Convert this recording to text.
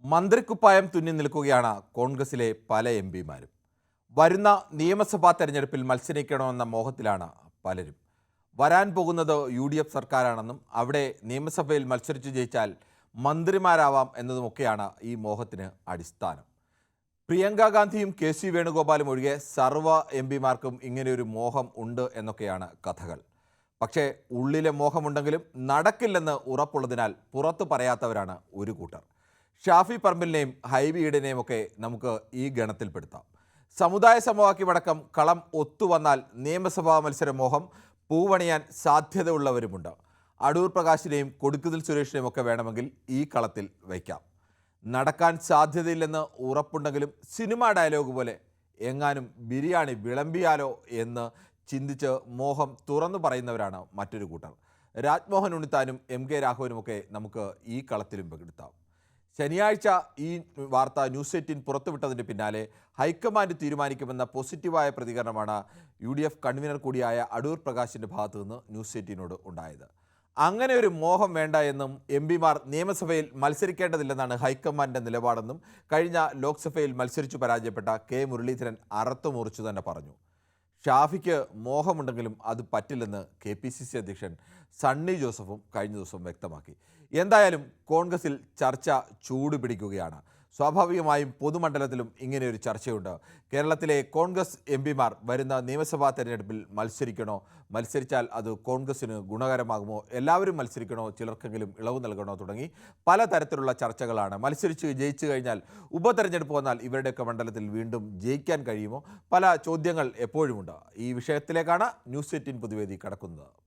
മന്ത്രിക്കുപ്പായം തുന്നി നിൽക്കുകയാണ് കോൺഗ്രസിലെ പല എംപിമാരും. വരുന്ന നിയമസഭാ തെരഞ്ഞെടുപ്പിൽ മത്സരിക്കണമെന്ന മോഹത്തിലാണ് പലരും. വരാൻ പോകുന്നത് UDF സർക്കാരാണെന്നും അവിടെ നിയമസഭയിൽ മത്സരിച്ചു ജയിച്ചാൽ മന്ത്രിമാരാവാം എന്നതുമൊക്കെയാണ് ഈ മോഹത്തിന് അടിസ്ഥാനം. പ്രിയങ്ക ഗാന്ധിയും KC വേണുഗോപാലും ഒഴികെ സർവ്വ എംപിമാർക്കും ഇങ്ങനെയൊരു മോഹം ഉണ്ട് എന്നൊക്കെയാണ് കഥകൾ. പക്ഷേ ഉള്ളിലെ മോഹമുണ്ടെങ്കിലും നടക്കില്ലെന്ന് ഉറപ്പുള്ളതിനാൽ പുറത്തു പറയാത്തവരാണ് ഒരു കൂട്ടർ. ഷാഫി പറമ്പിലിനെയും ഹൈബി ഈഡനെയും ഒക്കെ നമുക്ക് ഈ ഗണത്തിൽപ്പെടുത്താം. സമുദായ സമവാക്യമടക്കം കളം ഒത്തുവന്നാൽ നിയമസഭാ മത്സര മോഹം പൂവണിയാൻ സാധ്യതയുള്ളവരുമുണ്ട്. അടൂർ പ്രകാശിനെയും കൊടിക്കുന്നിൽ സുരേഷിനെയും ഒക്കെ വേണമെങ്കിൽ ഈ കളത്തിൽ വയ്ക്കാം. നടക്കാൻ സാധ്യതയില്ലെന്ന് ഉറപ്പുണ്ടെങ്കിലും സിനിമാ ഡയലോഗ് പോലെ എങ്ങാനും ബിരിയാണി വിളമ്പിയാലോ എന്ന് ചിന്തിച്ച് മോഹം തുറന്നു പറയുന്നവരാണ് മറ്റൊരു കൂട്ടർ. രാജ്മോഹൻ ഉണ്ണിത്താനും MK രാഘവനുമൊക്കെ നമുക്ക് ഈ കളത്തിലും പങ്കെടുത്താം. ശനിയാഴ്ച ഈ വാർത്ത ന്യൂസ് 18 പുറത്തുവിട്ടതിന് പിന്നാലെ ഹൈക്കമാൻഡ് തീരുമാനിക്കുമെന്ന പോസിറ്റീവായ പ്രതികരണമാണ് UDF കൺവീനർ കൂടിയായ അടൂർ പ്രകാശിൻ്റെ ഭാഗത്തു നിന്ന് ന്യൂസ് 18നോട് ഉണ്ടായത്. അങ്ങനെ ഒരു മോഹം വേണ്ട എന്നും MPമാർ നിയമസഭയിൽ മത്സരിക്കേണ്ടതില്ലെന്നാണ് ഹൈക്കമാൻഡിൻ്റെ നിലപാടെന്നും കഴിഞ്ഞ ലോക്സഭയിൽ മത്സരിച്ചു പരാജയപ്പെട്ട K മുരളീധരൻ അറത്തുമുറിച്ചു തന്നെ പറഞ്ഞു. ഷാഫിക്ക് മോഹമുണ്ടെങ്കിലും അത് പറ്റില്ലെന്ന് KPCC അധ്യക്ഷൻ സണ്ണി ജോസഫും കഴിഞ്ഞ ദിവസം വ്യക്തമാക്കി. എന്തായാലും കോൺഗ്രസിൽ ചർച്ച ചൂടുപിടിക്കുകയാണ്. സ്വാഭാവികമായും പൊതുമണ്ഡലത്തിലും ഇങ്ങനെയൊരു ചർച്ചയുണ്ട്. കേരളത്തിലെ കോൺഗ്രസ് MPമാർ വരുന്ന നിയമസഭാ തെരഞ്ഞെടുപ്പിൽ മത്സരിക്കണോ, മത്സരിച്ചാൽ അത് കോൺഗ്രസിന് ഗുണകരമാകുമോ, എല്ലാവരും മത്സരിക്കണോ, ചിലർക്കെങ്കിലും ഇളവ് നൽകണോ തുടങ്ങി പലതരത്തിലുള്ള ചർച്ചകളാണ്. മത്സരിച്ച് ജയിച്ചു കഴിഞ്ഞാൽ ഉപതെരഞ്ഞെടുപ്പ് വന്നാൽ ഇവരുടെയൊക്കെ മണ്ഡലത്തിൽ വീണ്ടും ജയിക്കാൻ കഴിയുമോ? പല ചോദ്യങ്ങൾ എപ്പോഴുമുണ്ട്. ഈ വിഷയത്തിലേക്കാണ് ന്യൂസ് 18 പൊതുവേദി കടക്കുന്നത്.